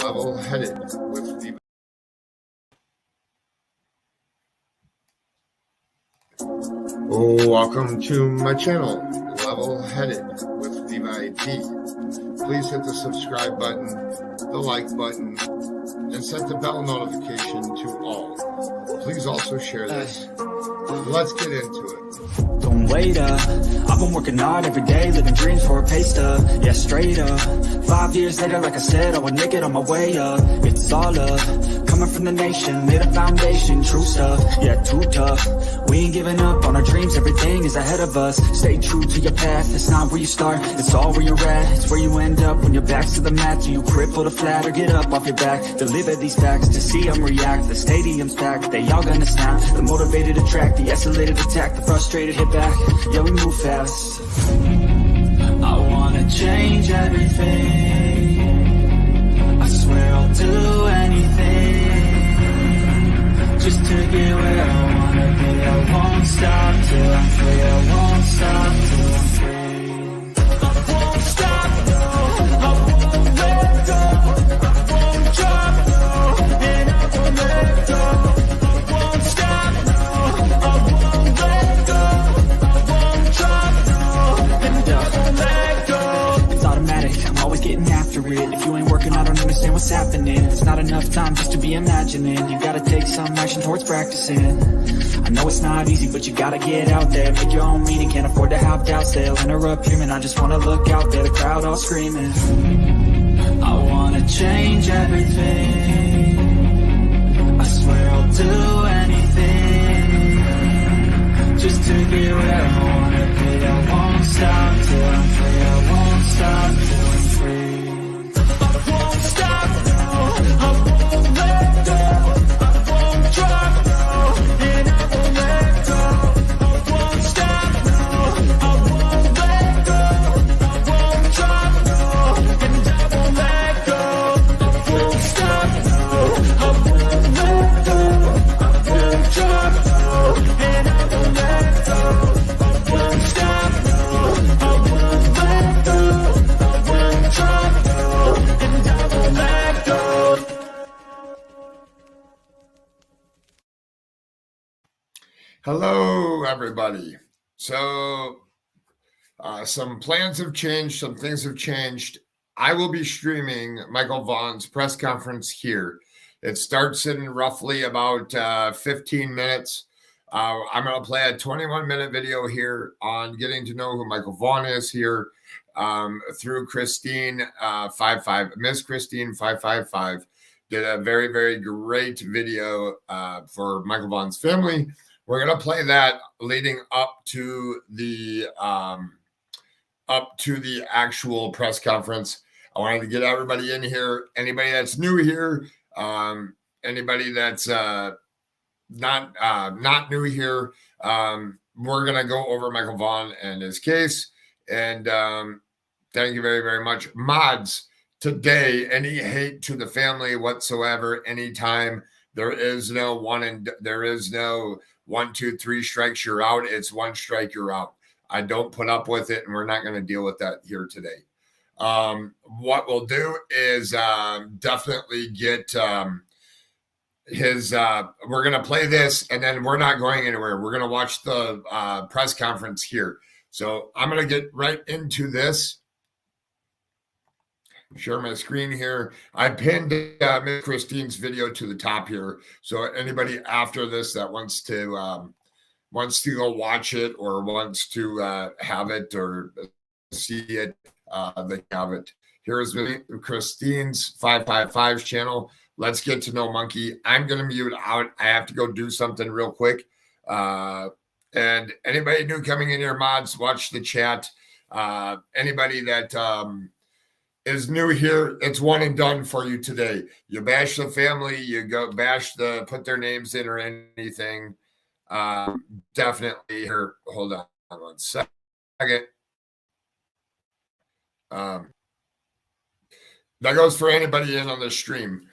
level-headed with the Welcome to my channel, Level-Headed with Levi T. Please hit the subscribe button, the like button, and set the bell notification to all. Please also share this. Let's get into it. Don't wait up, I've been working hard every day, living dreams for a pay stub, yeah, straight up. 5 years later, like I said, I would make it on my way up. It's all up, coming from the nation, made a foundation, true stuff, yeah, too tough. We ain't giving up on our dreams, everything is ahead of us. Stay true to your path, it's not where you start, it's all where you're at. It's where you end up when your back's to the mat. Do you cripple or flat or get up off your back? Deliver these facts to see them react. The stadium's packed, they all gonna snap. The motivated attract, the escalated attack, the frustrated hit back. Yeah, we move fast. I wanna change everything. I swear I'll do anything just to get where I wanna be. I won't stop till I'm free. I won't stop till I'm free. I won't stop, no. I won't let go. I won't drop, no. And I won't let go. I won't stop, no. I won't let go. It's automatic, I'm always getting after it. If you ain't working, I don't understand what's happening. It's not enough time just to be imagining. You gotta take some action towards practicing. I know it's not easy, but you gotta get out there. Make your own meaning, can't afford to have doubts. They'll interrupt dreaming, I just wanna look out there. The crowd all screaming. I wanna change everything. I swear I'll do anything just to get where I wanna be. I won't stop till I'm free. I won't stop till I'm free. I won't stop, no. I won't let go. I won't drop, no. And I won't let go. I won't stop, no. I won't let go. I won't drop, no. And I won't let go. I won't stop, no. I won't let go. I won't drop, no. And I won't let go. I won't stop, no. I won't let go. I won't drop, no. And I won't let go. Hello, everybody. So, some plans have changed, some things have changed. I will be streaming Michael Vaughn's press conference here. It starts in roughly about 15 minutes. I'm going to play a 21-minute video here on getting to know who Michael Vaughn is here through Christine 55. Miss Christine 555 did a very, very great video for Michael Vaughn's family. We're going to play that leading up to the actual press conference. I wanted to get everybody in here. Anybody that's new here, anybody that's not new here, we're going to go over Michael Vaughn and his case. And thank you very, very much. Mods, today, any hate to the family whatsoever, anytime, there is no 1, 2, 3 strikes, you're out. It's 1 strike, you're out. I don't put up with it, and we're not going to deal with that here today. What we'll do is definitely get we're going to play this, and then we're not going anywhere. We're going to watch the press conference here. So I'm going to get right into this. Share my screen here. I pinned Miss Christine's video to the top here. So anybody after this that wants to go watch it or wants to have it or see it, they have it. Here's Christine's 555's channel. Let's get to know Monkey. I'm going to mute out. I have to go do something real quick. And anybody new coming in here, mods, watch the chat. Anybody that is new here, it's one and done for you today. You bash the family, you go bash put their names in or anything. Definitely here. Hold on 1 second. That goes for anybody in on the stream.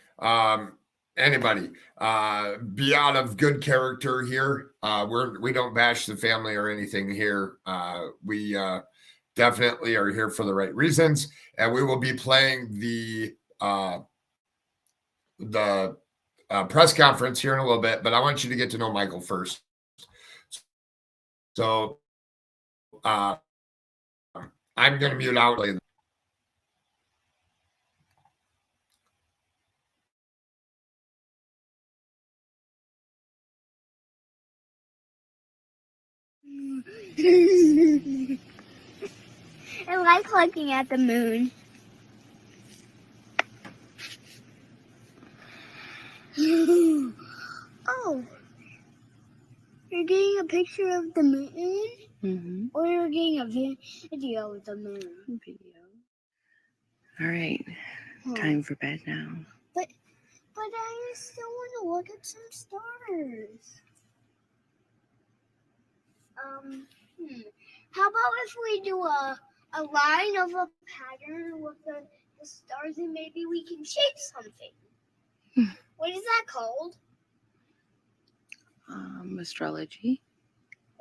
Anybody be out of good character here. We don't bash the family or anything here. We definitely are here for the right reasons, and we will be playing the the press conference here in a little bit, but I want you to get to know Michael first. So I'm going to mute out. I like looking at the moon. Oh, you're getting a picture of the moon? Mm-hmm. Or you're getting a video of the moon? Video. All right. Time for bed now. But I still want to look at some stars. How about if we do a line of a pattern with the stars and maybe we can shape something? What is that called? Astrology.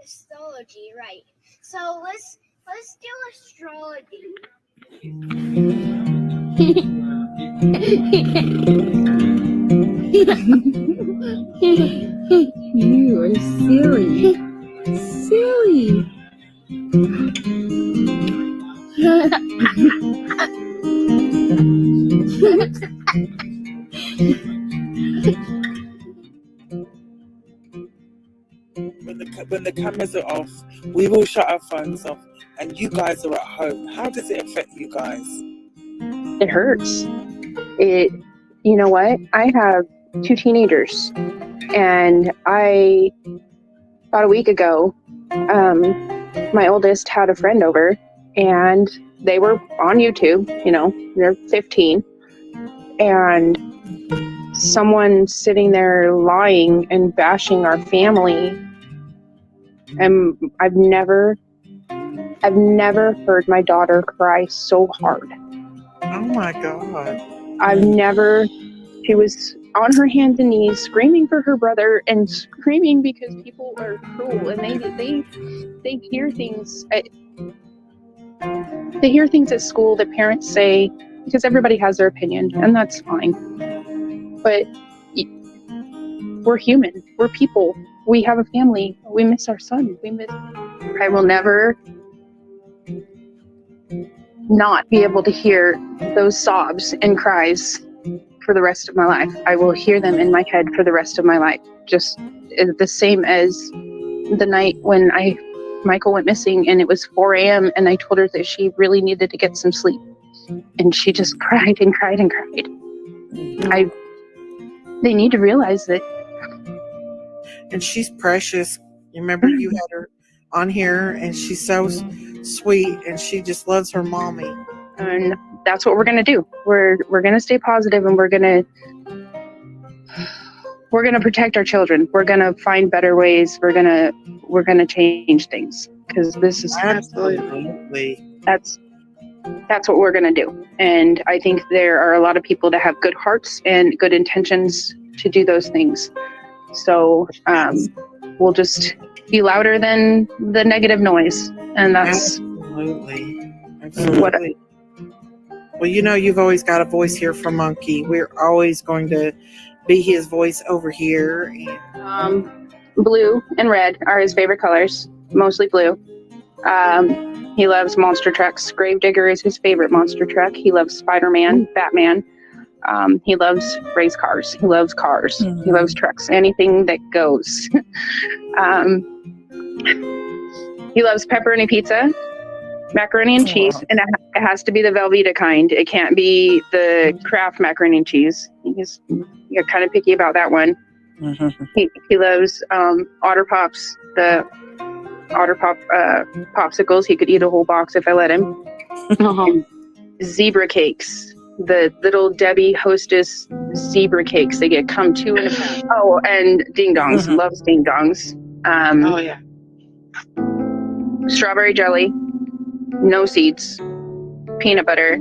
Astrology, right. So let's do astrology. You are silly. Silly. When the cameras are off, we will shut our phones off, and you guys are at home. How does it affect you guys? It hurts. You know what? I have 2 teenagers, and about a week ago, my oldest had a friend over, and they were on YouTube. They're 15, and someone sitting there lying and bashing our family. And I've never heard my daughter cry so hard. Oh my God. She was on her hands and knees screaming for her brother and screaming because people are cruel, and they hear things at school that parents say, because everybody has their opinion, and that's fine. But we're human. We're people. We have a family. We miss our son. I will never not be able to hear those sobs and cries for the rest of my life. I will hear them in my head for the rest of my life. Just the same as the night when Michael went missing, and it was 4 a.m. and I told her that she really needed to get some sleep. And she just cried and cried and cried. They need to realize that. And she's precious. You remember you had her on here, and she's so sweet, and she just loves her mommy. And that's what we're going to do. We're going to stay positive, and we're going to protect our children. We're going to find better ways. We're going to change things, because this is absolutely that's what we're going to do. And I think there are a lot of people that have good hearts and good intentions to do those things. So we'll just be louder than the negative noise, and that's absolutely. Well, you've always got a voice here for Monkey. We're always going to be his voice over here. Blue and red are his favorite colors, mostly blue. He loves monster trucks. Gravedigger is his favorite monster truck. He loves Spider-Man, Batman. He loves race cars. He loves cars. Mm-hmm. He loves trucks. Anything that goes. He loves pepperoni pizza, macaroni and cheese, and it has to be the Velveeta kind. It can't be the Kraft macaroni and cheese. You're kind of picky about that one. Mm-hmm. He loves Otter Pops, the Otter Pop popsicles. He could eat a whole box if I let him. Zebra cakes, the little Debbie Hostess zebra cakes. They come 2 in a pack. Oh, and ding dongs. Mm-hmm. Loves ding dongs. Oh yeah. Strawberry jelly, no seeds, peanut butter.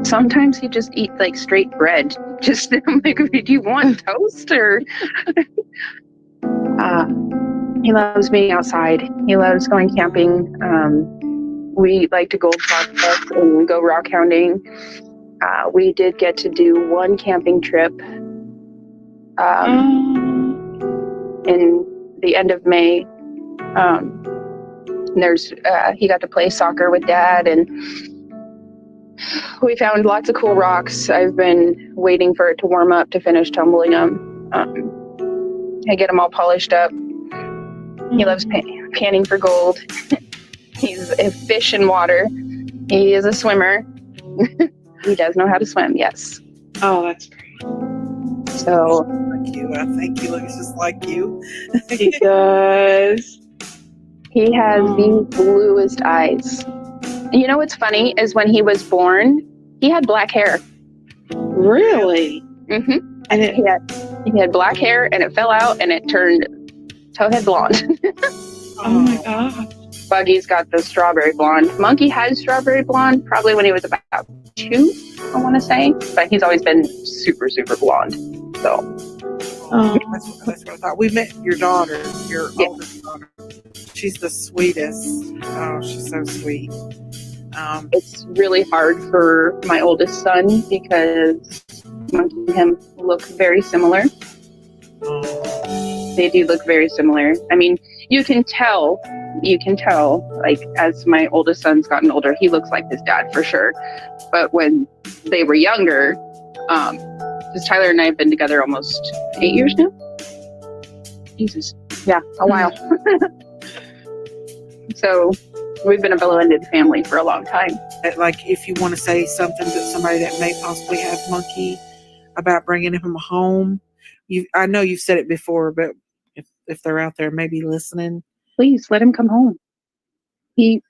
Sometimes he just eat like straight bread. Just I'm like, do you want toast or? He loves being outside. He loves going camping. We like to go park and go rock hounding. We did get to do one camping trip in the end of May. He got to play soccer with Dad, and we found lots of cool rocks. I've been waiting for it to warm up to finish tumbling them. I get them all polished up. He loves panning for gold. He's a fish in water. He is a swimmer. He does know how to swim, yes. Oh, that's great. So Like you. I think he looks just like you. he does. He has the bluest eyes. You know what's funny is when he was born, he had black hair. Really? Mm-hmm. And he had black hair, and it fell out, and it turned towhead blonde. oh my god. Buggy's got the strawberry blonde. Monkey had strawberry blonde probably when he was about 2, I want to say, but he's always been super, super blonde. So That's what I thought. We met your daughter, your oldest daughter. She's the sweetest. Oh, she's so sweet. It's really hard for my oldest son because Monkey and him look very similar. They do look very similar. I mean, you can tell, like, as my oldest son's gotten older, he looks like his dad for sure. But when they were younger, because Tyler and I have been together almost 8 years now. Jesus. Yeah, a while. So we've been a blended family for a long time. Like, if you want to say something to somebody that may possibly have Monkey about bringing him home, I know you've said it before, but if they're out there maybe listening, please let him come home. He's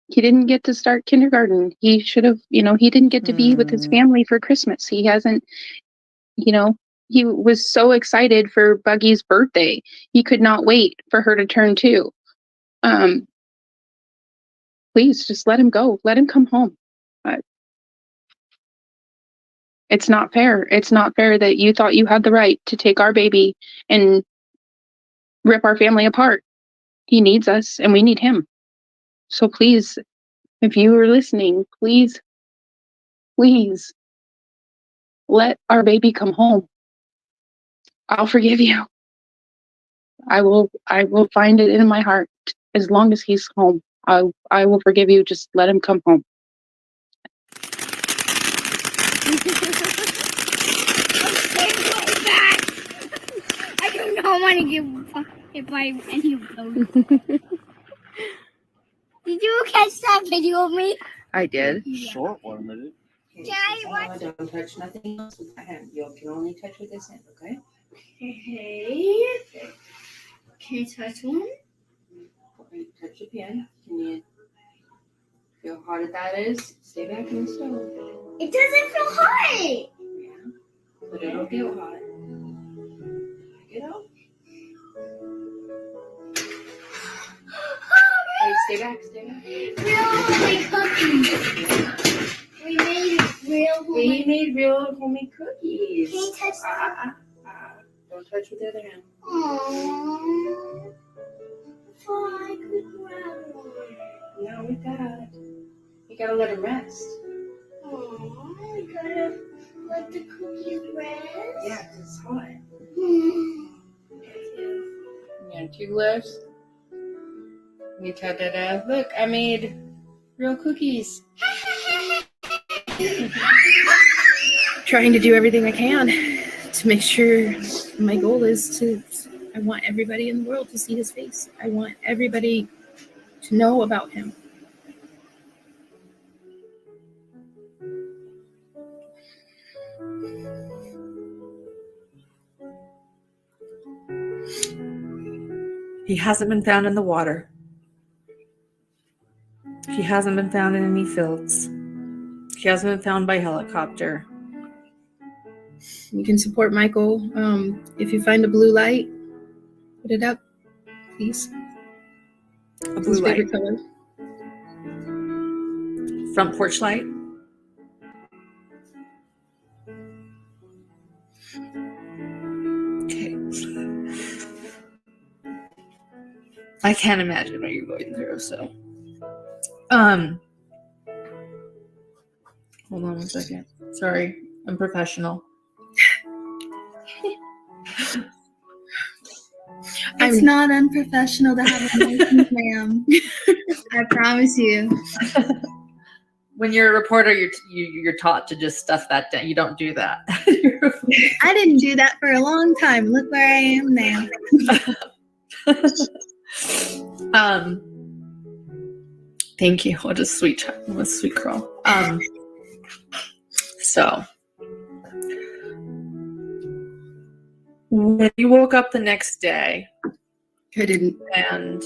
he didn't get to start kindergarten. He should have, he didn't get to be with his family for Christmas. He hasn't, he was so excited for Buggy's birthday. He could not wait for her to turn 2. Please just let him go. Let him come home. It's not fair. It's not fair that you thought you had the right to take our baby and rip our family apart. He needs us and we need him. So please, if you are listening, please let our baby come home. I'll forgive you. I will find it in my heart. As long as he's home, I will forgive you. Just let him come home. I do not want to get hit by any of those. Did you catch that video of me? I did. Yeah. Short one, but Daddy, Don't touch nothing else with that hand. You can only touch with this hand, okay? Okay. Can you touch one? Touch the pan. Can you feel how hot that is? Stay back in the stove. It doesn't feel hot. Yeah. But it'll feel hot. Get out. Hey, stay back. Real homemade cookies. We made real homemade Cookies. Can you touch that? Don't touch with the other hand. Aww. If I could grab one. Not with that. You gotta let them rest. Aww, we gotta let the cookies rest. Yeah, 'cause it's hot. Mm. You got 2 left. You ta-da-da. Look, I made real cookies. Trying to do everything I can to make sure my goal is I want everybody in the world to see his face. I want everybody to know about him. he hasn't been found in the water. He hasn't been found in any fields. He hasn't been found by helicopter. You can support Michael. If you find a blue light, put it up, please. A His blue light. favorite color. Front porch light. Okay. I can't imagine what you're going through, so Hold on one second. Sorry, I'm professional. It's not unprofessional to have emotions, ma'am. I promise you. When you're a reporter, you're taught to just stuff that down. You don't do that. I didn't do that for a long time. Look where I am now. Thank you. What a sweet girl. So when you woke up the next day, I didn't. and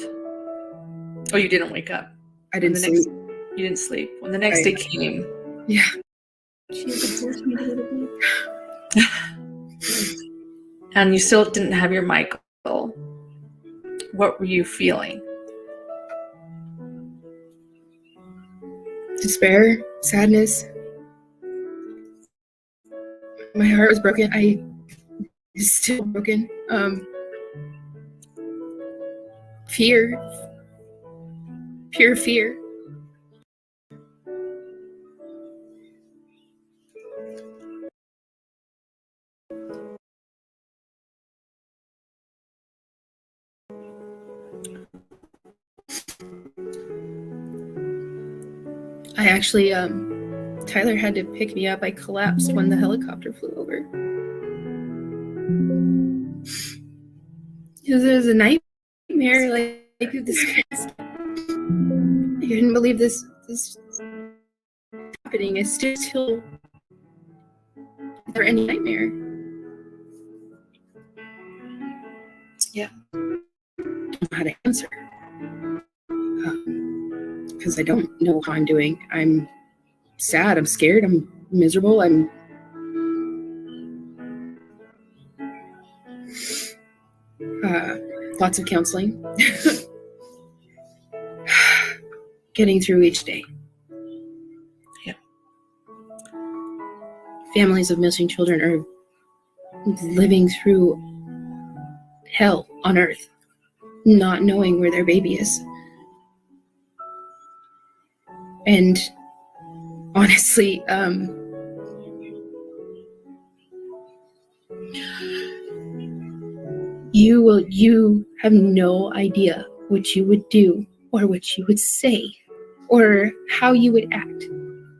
you didn't wake up. I didn't sleep. sleep. You didn't sleep. When the next day came, Yeah. She had to force me to go to bed. and you still didn't have your Michael, what were you feeling? Despair, sadness. My heart was broken. It's still broken. Fear. Pure fear. I actually, Tyler had to pick me up. I collapsed when the helicopter flew over. It was a nightmare, like this. I couldn't believe this happening. It's still never any nightmare. Yeah. I don't know how to answer. Because I don't know how I'm doing. I'm sad, I'm scared, I'm miserable, I'm lots of counseling. Getting through each day. Yeah. Families of missing children are living through hell on earth, not knowing where their baby is. And honestly, you have no idea what you would do or what you would say or how you would act.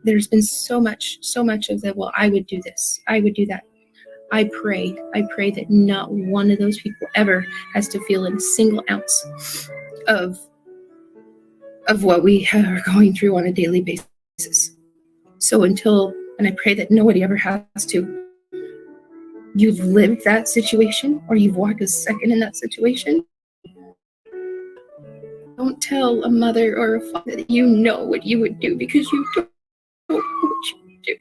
There's been so much of that. Well, I would do this, I would do that. I pray that not one of those people ever has to feel in a single ounce of what we are going through on a daily basis. So and I pray that nobody ever has to. You've lived that situation or you've walked a second in that situation. Don't tell a mother or a father that you know what you would do, because you don't know what you would do.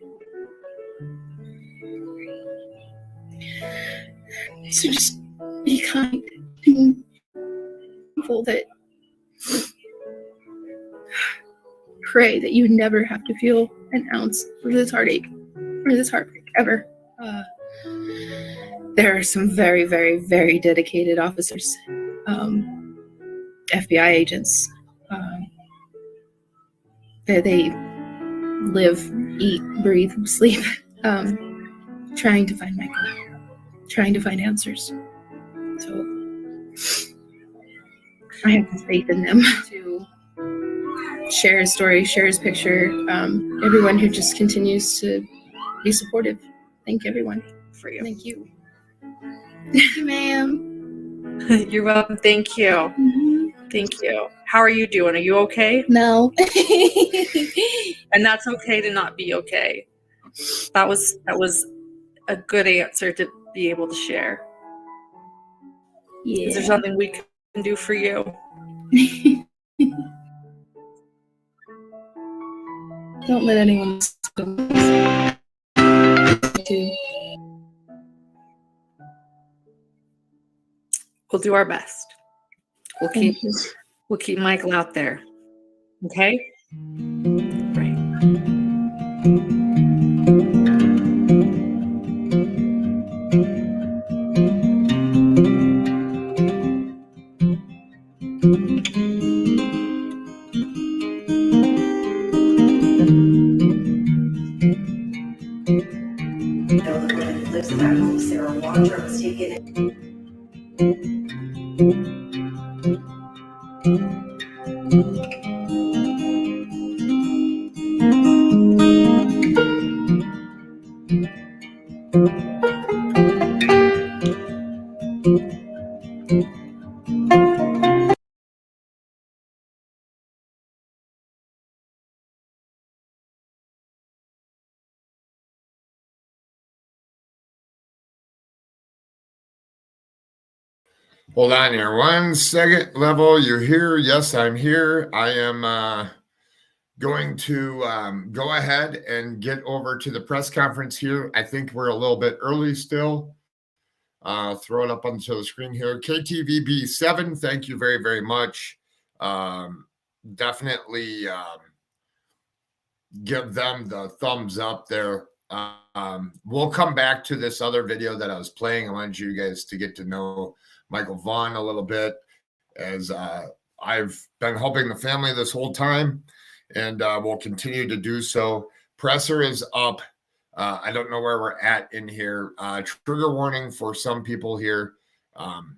So just be kind and thankful that pray that you never have to feel an ounce of this heartache or this heartbreak ever. There are some very, very, very dedicated officers, FBI agents. They live, eat, breathe, sleep, trying to find Michael, trying to find answers. So I have faith in them to share his story, share his picture. Everyone who just continues to be supportive. Thank everyone for you. Thank you. Thank you, ma'am. You're welcome. Thank you. Mm-hmm. Thank you. How are you doing? Are you okay? No. And that's okay to not be okay. That was a good answer to be able to share. Yeah. Is there something we can do for you? Don't let anyone do. We'll do our best. We'll keep Michael out there. Okay? Right. At home, Sarah Wandra was taken. Hold on here 1 second. Level, you're here. Yes, I'm here. I am going to go ahead and get over to the press conference here. I think we're a little bit early still. Throw it up onto the screen here. KTVB7, thank you very, very much. Definitely give them the thumbs up there. We'll come back to this other video that I was playing. I wanted you guys to get to know Michael Vaughn a little bit, as I've been helping the family this whole time, and will continue to do so. Presser is up. I don't know where we're at in here. Trigger warning for some people here. And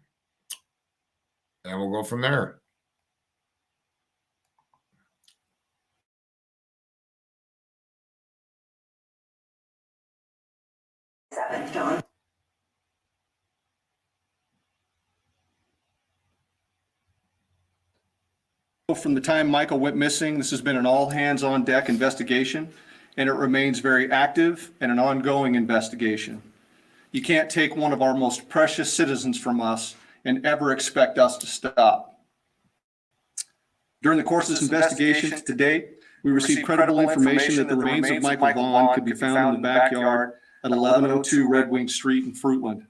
we'll go from there. John. From the time Michael went missing, this has been an all-hands-on-deck investigation, and it remains very active and an ongoing investigation. You can't take one of our most precious citizens from us and ever expect us to stop. During the course of this investigation to date, we received credible information that the remains of Michael Vaughn could be found in the backyard at 1102 Red Wing Street in Fruitland.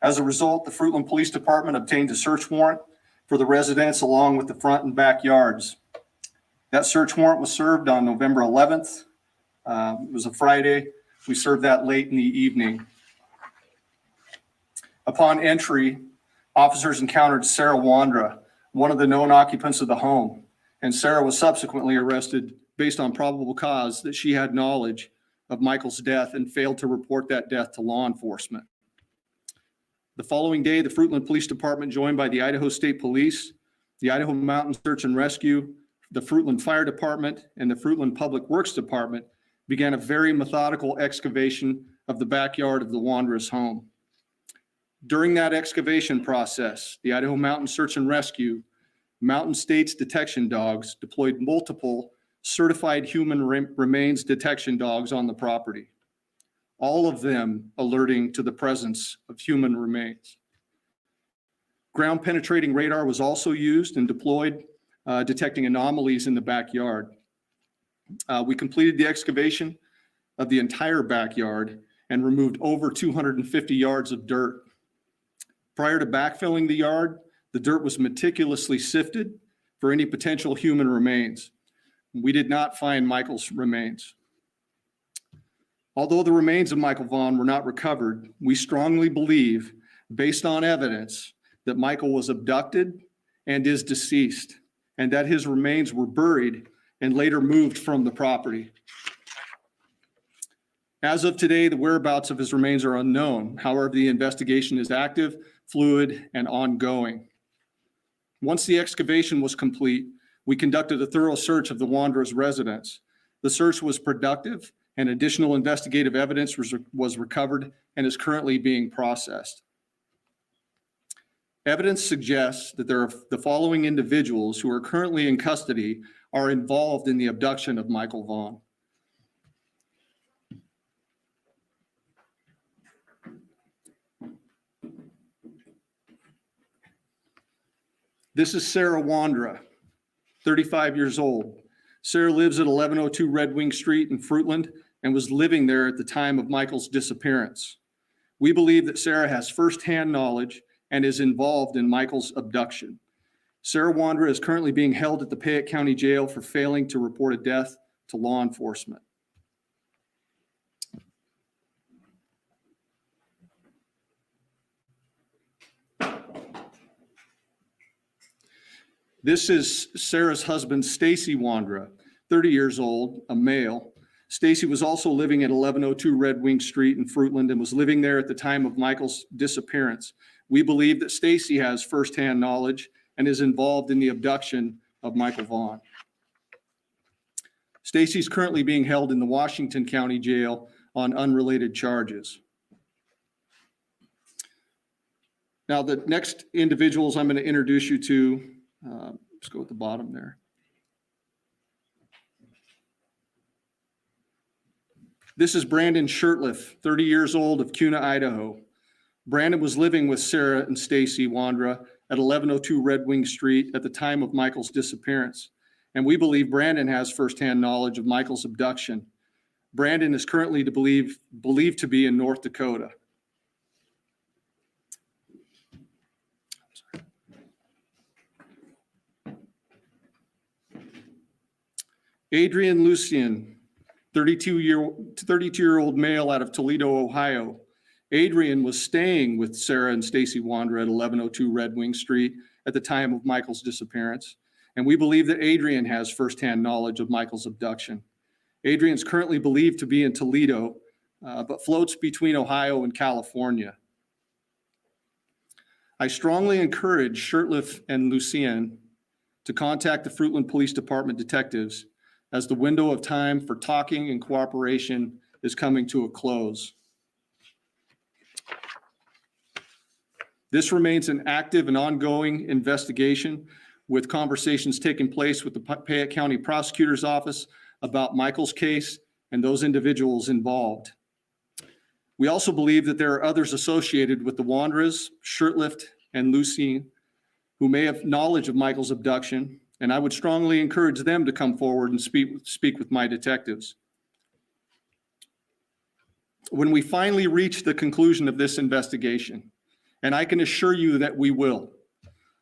As a result, the Fruitland Police Department obtained a search warrant for the residence along with the front and backyards. That search warrant was served on November 11th. It was a Friday. We served that late in the evening. Upon entry, officers encountered Sarah Wandra, one of the known occupants of the home, and Sarah was subsequently arrested based on probable cause that she had knowledge of Michael's death and failed to report that death to law enforcement. The following day, the Fruitland Police Department, joined by the Idaho State Police, the Idaho Mountain Search and Rescue, the Fruitland Fire Department, and the Fruitland Public Works Department, began a very methodical excavation of the backyard of the Wandra's home. During that excavation process, the Idaho Mountain Search and Rescue, Mountain States detection dogs deployed multiple certified human remains detection dogs on the property, all of them alerting to the presence of human remains. Ground penetrating radar was also used and deployed, detecting anomalies in the backyard. We completed the excavation of the entire backyard and removed over 250 yards of dirt. Prior to backfilling the yard, the dirt was meticulously sifted for any potential human remains. We did not find Michael's remains. Although the remains of Michael Vaughn were not recovered, we strongly believe, based on evidence, that Michael was abducted and is deceased, and that his remains were buried and later moved from the property. As of today, the whereabouts of his remains are unknown. However, the investigation is active, fluid, and ongoing. Once the excavation was complete, we conducted a thorough search of the Wandra's residence. The search was productive, and additional investigative evidence was recovered and is currently being processed. Evidence suggests that there are the following individuals who are currently in custody are involved in the abduction of Michael Vaughn. This is Sarah Wandra, 35 years old. Sarah lives at 1102 Red Wing Street in Fruitland and was living there at the time of Michael's disappearance. We believe that Sarah has firsthand knowledge and is involved in Michael's abduction. Sarah Wandra is currently being held at the Payette County Jail for failing to report a death to law enforcement. This is Sarah's husband, Stacy Wandra, 30 years old, a male. Stacy was also living at 1102 Red Wing Street in Fruitland and was living there at the time of Michael's disappearance. We believe that Stacy has firsthand knowledge and is involved in the abduction of Michael Vaughn. Stacy is currently being held in the Washington County Jail on unrelated charges. Now, the next individuals I'm going to introduce you to, let's go at the bottom there. This is Brandon Shirtliff, 30 years old, of Kuna, Idaho. Brandon was living with Sarah and Stacy Wandra at 1102 Red Wing Street at the time of Michael's disappearance. And we believe Brandon has firsthand knowledge of Michael's abduction. Brandon is currently believed to be in North Dakota. Adrian Lucien, 32-year-old male out of Toledo, Ohio. Adrian was staying with Sarah and Stacy Wandra at 1102 Red Wing Street at the time of Michael's disappearance. And we believe that Adrian has firsthand knowledge of Michael's abduction. Adrian is currently believed to be in Toledo, but floats between Ohio and California. I strongly encourage Shirtliff and Lucien to contact the Fruitland Police Department detectives as the window of time for talking and cooperation is coming to a close. This remains an active and ongoing investigation, with conversations taking place with the Payette County Prosecutor's Office about Michael's case and those individuals involved. We also believe that there are others associated with the Wandras, Shirtliff, and Lucien who may have knowledge of Michael's abduction, and I would strongly encourage them to come forward and speak with my detectives. When we finally reach the conclusion of this investigation, and I can assure you that we will,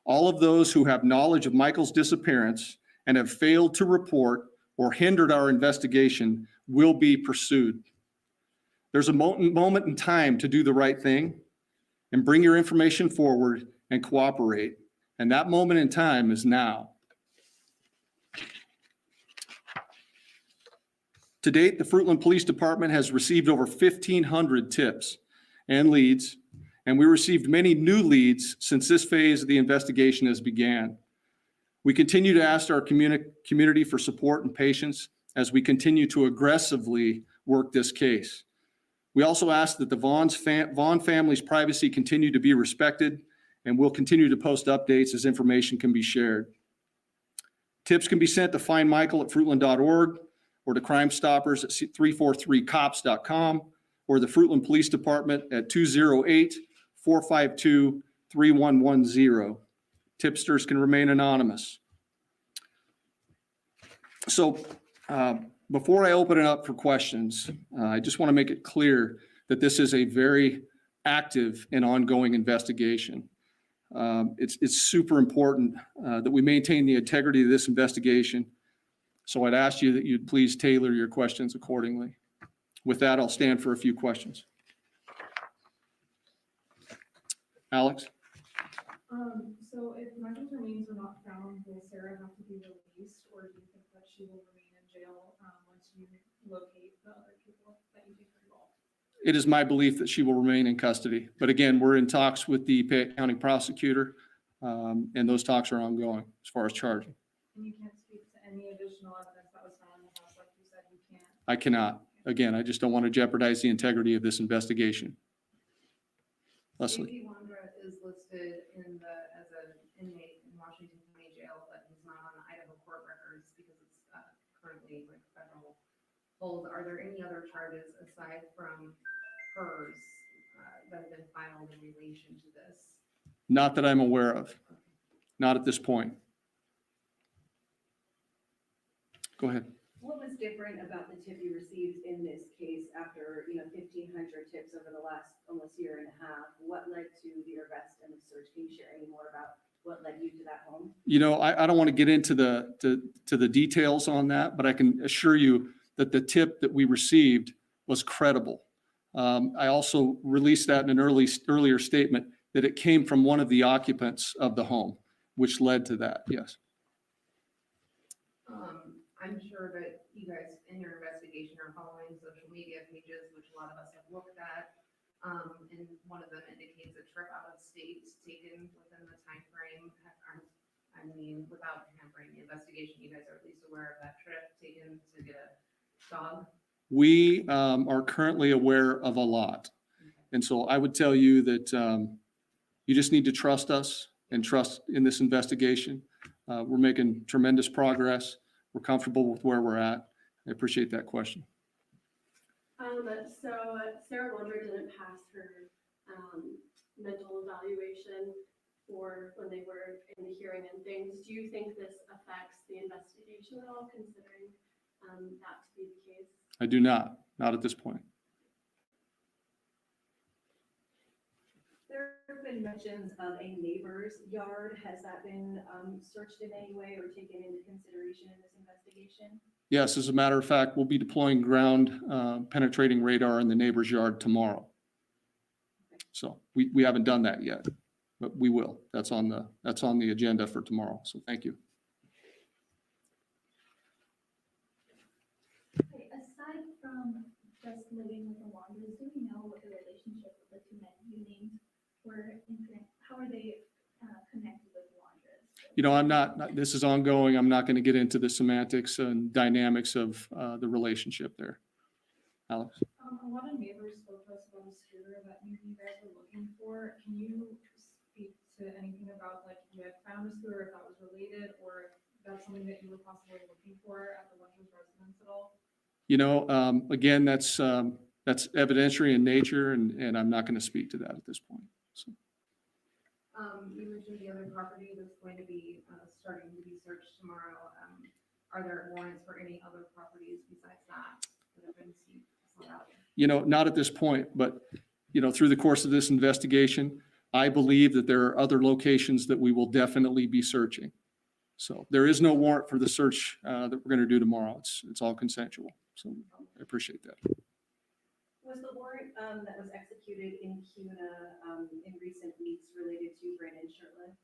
all of those who have knowledge of Michael's disappearance and have failed to report or hindered our investigation will be pursued. There's a moment in time to do the right thing and bring your information forward and cooperate. And that moment in time is now. To date, the Fruitland Police Department has received over 1,500 tips and leads, and we received many new leads since this phase of the investigation has began. We continue to ask our community for support and patience as we continue to aggressively work this case. We also ask that the Vaughn family's privacy continue to be respected, and we'll continue to post updates as information can be shared. Tips can be sent to findmichael@fruitland.org or to Crime Stoppers at 343cops.com or the Fruitland Police Department at 208-452-3110. Tipsters can remain anonymous. So before I open it up for questions, I just want to make it clear that this is a very active and ongoing investigation. It's super important that we maintain the integrity of this investigation. So I'd ask you that you'd please tailor your questions accordingly. With that, I'll stand for a few questions. Alex? So if Michael's remains are not found, will Sarah have to be released, or do you think that she will remain in jail once you locate the other people that you think are involved? It is my belief that she will remain in custody. But again, we're in talks with the Payette County prosecutor, and those talks are ongoing as far as charging. And you can't speak to any additional evidence that was found in the house, like you said, you can't? I cannot. Again, I just don't want to jeopardize the integrity of this investigation. Leslie? Stacy Wandra is listed as an inmate in Washington County Jail, but he's not on the Idaho court records because it's currently like federal hold. Are there any other charges aside from hers that have been filed in relation to this? Not that I'm aware of. Not at this point. Go ahead. What was different about the tip you received in this case after, 1,500 tips over the last almost year and a half? What led to the arrest and the search? Can you share any more about what led you to that home? I don't want to get into the details on that, but I can assure you that the tip that we received was credible. I also released that in an earlier statement that it came from one of the occupants of the home, which led to that. Yes. I I'm sure that you guys in your investigation are following social media pages, which a lot of us have looked at. And one of them indicates a trip out of state taken within the time frame. I mean, without hampering the investigation, you guys are at least aware of that trip taken to get a dog. We are currently aware of a lot. And so I would tell you that you just need to trust us and trust in this investigation. We're making tremendous progress. We're comfortable with where we're at. I appreciate that question. So Sarah Wondra didn't pass her mental evaluation for when they were in the hearing and things. Do you think this affects the investigation at all, considering that to be the case? I do not at this point. There have been mentions of a neighbor's yard. Has that been searched in any way or taken into consideration in this investigation? Yes, as a matter of fact, we'll be deploying ground penetrating radar in the neighbor's yard tomorrow. So we haven't done that yet, but we will. That's on the agenda for tomorrow. So thank you. Okay, aside from just living with the Wanders, do we know what the relationship with the two men you named were? How are they connected with the Wanders? You know, I'm not, this is ongoing. I'm not going to get into the semantics and dynamics of the relationship there. Alex? A lot of neighbors spoke to us about a scooter that maybe you guys were looking for. Can you speak to anything about, like, if you had found a scooter, if that was related, or if that's something that you were possibly looking for at the Wonders residence at all? You know, again, that's evidentiary in nature, and I'm not going to speak to that at this point. So. You mentioned the other property that's going to be starting to be searched tomorrow. Are there warrants for any other properties besides that have been sought out? You know, not at this point, but, you know, through the course of this investigation, I believe that there are other locations that we will definitely be searching. So there is no warrant for the search that we're going to do tomorrow. It's all consensual. So I appreciate that. Was the warrant that was executed in CUNA in recent weeks related to Brandon Shirtliff?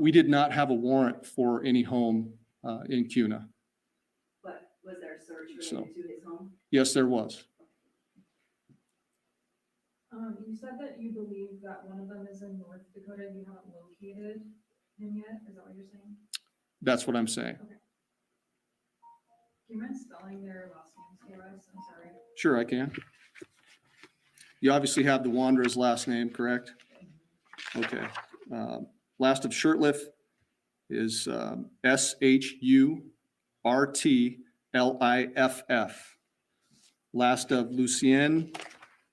We did not have a warrant for any home in CUNA. But was there a search related to his home? Yes, there was. You said that you believe that one of them is in North Dakota. You haven't located him yet. Is that what you're saying? That's what I'm saying. Okay. Do you mind spelling their last names for us? I'm sorry. Sure, I can. You obviously have the Wanderer's last name, correct? Okay. Last of Shirtliff is Shurtliff. Last of Lucien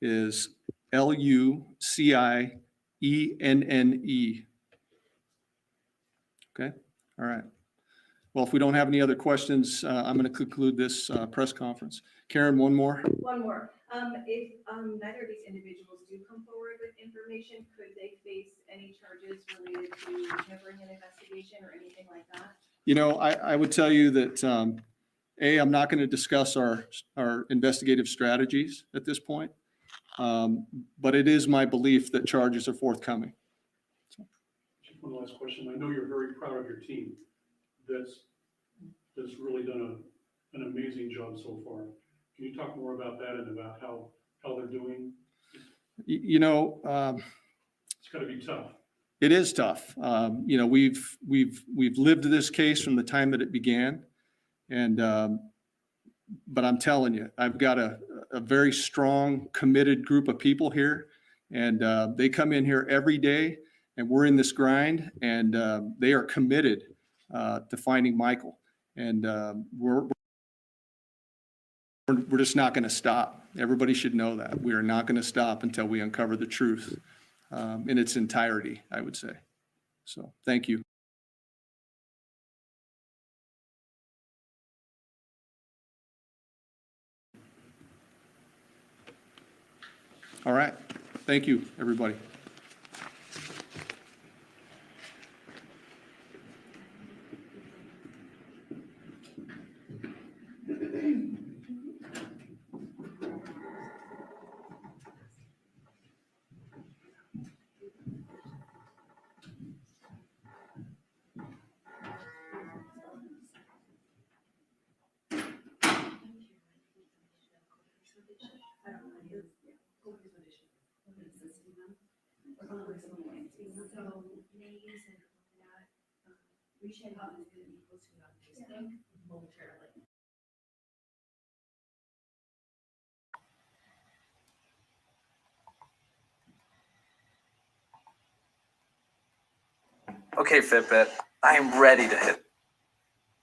is Lucienne. Okay, all right. Well, if we don't have any other questions, I'm going to conclude this press conference. Karen, one more. One more. If neither of these individuals do come forward with information, could they face any charges related to tampering an investigation or anything like that? You know, I would tell you that, I'm not going to discuss our investigative strategies at this point, but it is my belief that charges are forthcoming. Just one last question. I know you're very proud of your team. That's really done an amazing job so far. Can you talk more about that and about how they're doing? You know, it's got to be tough. It is tough. You know, we've lived this case from the time that it began, and but I'm telling you, I've got a very strong, committed group of people here, and they come in here every day, and we're in this grind, and they are committed to finding Michael, and we're just not going to stop. Everybody should know that we are not going to stop until we uncover the truth in its entirety, I would say. So thank you. All right. Thank you, everybody. I don't know, his, yeah, home foundation, assisting them. So names and all that, reaching out to the people to on Facebook momentarily. Okay, Fitbit, I am ready to hit.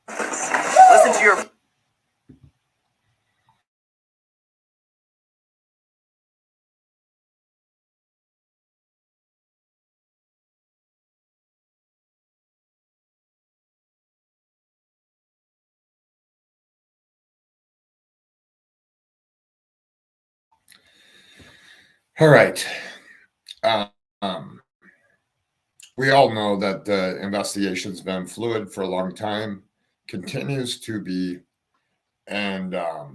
Listen to your. All right. We all know that the investigation's been fluid for a long time, continues to be. And a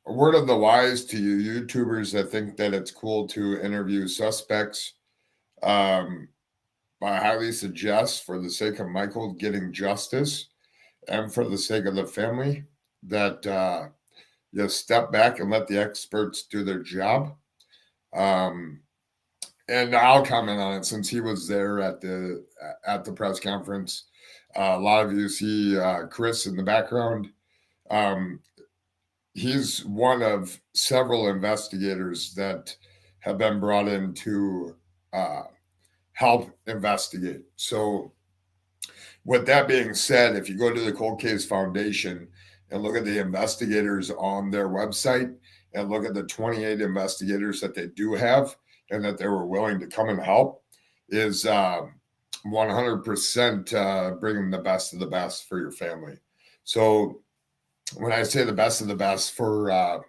word of the wise to you YouTubers that think that it's cool to interview suspects, I highly suggest, for the sake of Michael getting justice and for the sake of the family, that you step back and let the experts do their job. And I'll comment on it since he was there at the press conference. A lot of you see Chris in the background. He's one of several investigators that have been brought in to help investigate. So, with that being said, if you go to the Cold Case Foundation and look at the investigators on their website and look at the 28 investigators that they do have and that they were willing to come and help, is 100% bringing the best of the best for your family. So when I say the best of the best for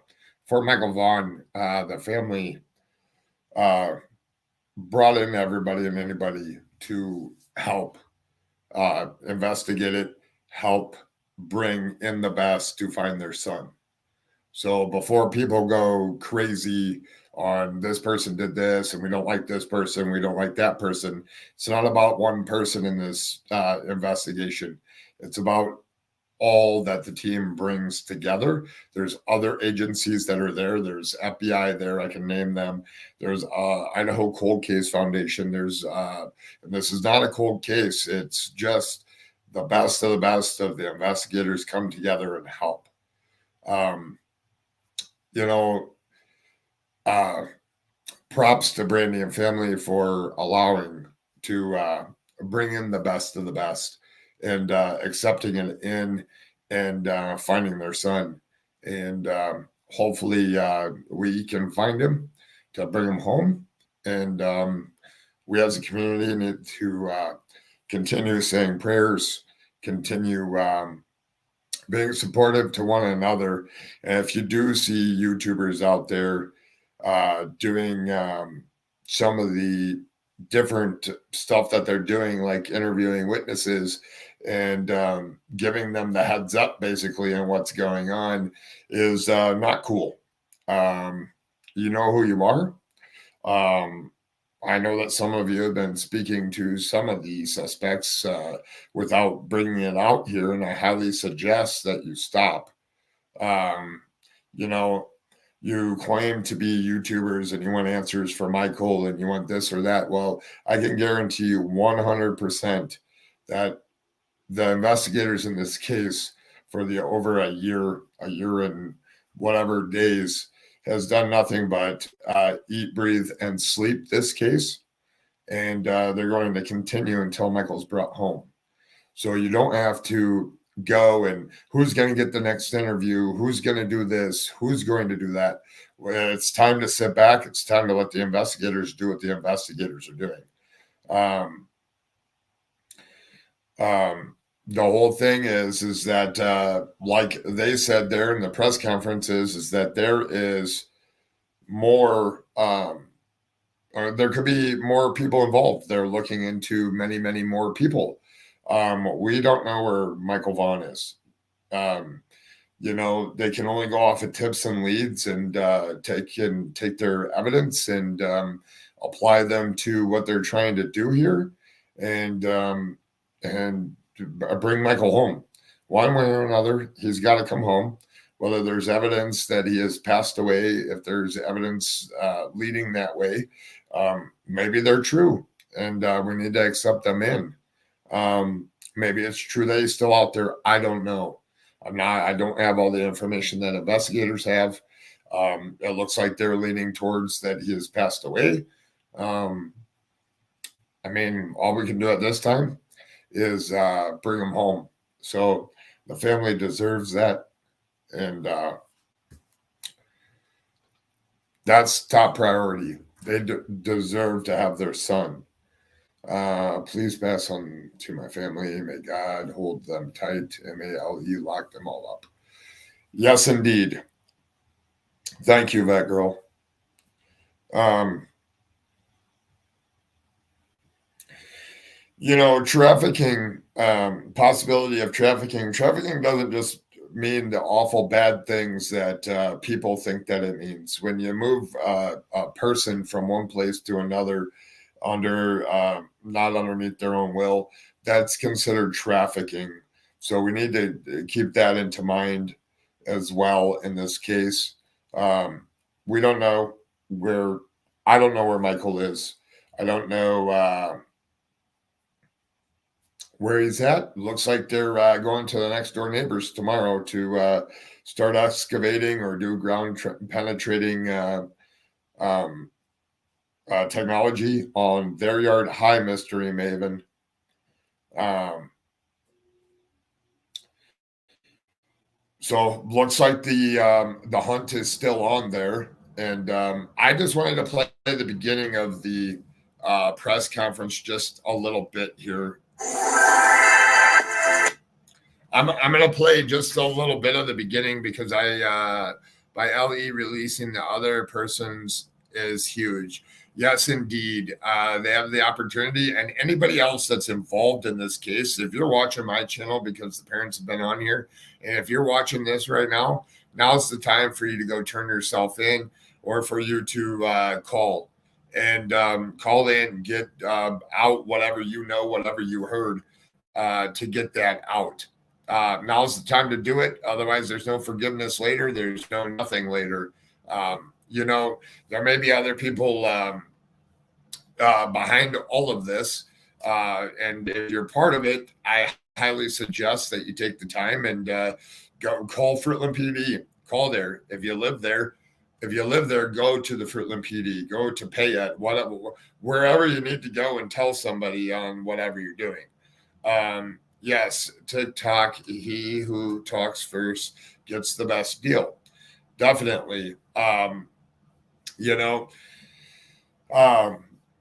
Michael Vaughn, the family brought in everybody and anybody to help investigate it, help bring in the best to find their son. So before people go crazy on this person did this and we don't like this person, we don't like that person, it's not about one person in this investigation. It's about all that the team brings together. There's other agencies that are there. There's FBI there. I can name them. There's Idaho Cold Case Foundation. There's and this is not a cold case. It's just the best of the investigators come together and help. You know, props to Brandy and family for allowing to bring in the best of the best and accepting it in and finding their son. And hopefully we can find him to bring him home. And we as a community need to continue saying prayers, continue being supportive to one another. And if you do see YouTubers out there doing some of the different stuff that they're doing, like interviewing witnesses and giving them the heads up basically on what's going on, is not cool. You know who you are. I know that some of you have been speaking to some of the suspects without bringing it out here, and I highly suggest that you stop. You know, you claim to be YouTubers and you want answers for Michael and you want this or that. Well, I can guarantee you 100% that the investigators in this case for the over a year and whatever days has done nothing but eat, breathe, and sleep this case. And they're going to continue until Michael's brought home. So you don't have to go and who's going to get the next interview, who's going to do this, who's going to do that. Well, it's time to sit back. It's time to let the investigators do what the investigators are doing. The whole thing is that like they said there in the press conferences, is that there is more there could be more people involved. They're looking into many, many more people. We don't know where Michael Vaughn is. You know, they can only go off of tips and leads and take their evidence and apply them to what they're trying to do here, and bring Michael home. One way or another, he's got to come home. whether there's evidence that he has passed away, if there's evidence leading that way, maybe they're true, and we need to accept them in. Maybe it's true that he's still out there. I don't know. I don't have all the information that investigators have. It looks like they're leaning towards that he has passed away. I mean, all we can do at this time is bring him home. So the family deserves that. And that's top priority. They deserve to have their son. Please pass on to my family. May God hold them tight, and may you lock them all up. Yes, indeed. Thank you, that girl. You know, trafficking, possibility of trafficking. Trafficking doesn't just mean the awful bad things that people think that it means. When you move a person from one place to another under not underneath their own will, that's considered trafficking. So we need to keep that into mind as well in this case. We don't know where, I don't know where Michael is. I don't know where he's at. Looks like they're going to the next door neighbors tomorrow to start excavating or do ground penetrating technology on their yard. Hi, Mystery Maven. So looks like the hunt is still on there, and I just wanted to play the beginning of the press conference just a little bit here. I'm gonna play just a little bit of the beginning because by LE releasing the other person's is huge. Yes, indeed. They have the opportunity, and anybody else that's involved in this case, if you're watching my channel because the parents have been on here, and if you're watching this right now, now's the time for you to go turn yourself in, or for you to call and call in, get out whatever you know, whatever you heard, to get that out. Now's the time to do it. Otherwise, there's no forgiveness later. There's no nothing later. You know, there may be other people behind all of this. And if you're part of it, I highly suggest that you take the time and go call Fruitland PD. Call there. If you live there, go to the Fruitland PD, go to Payette, whatever, wherever you need to go and tell somebody on whatever you're doing. Yes, TikTok, he who talks first gets the best deal. Definitely. You know,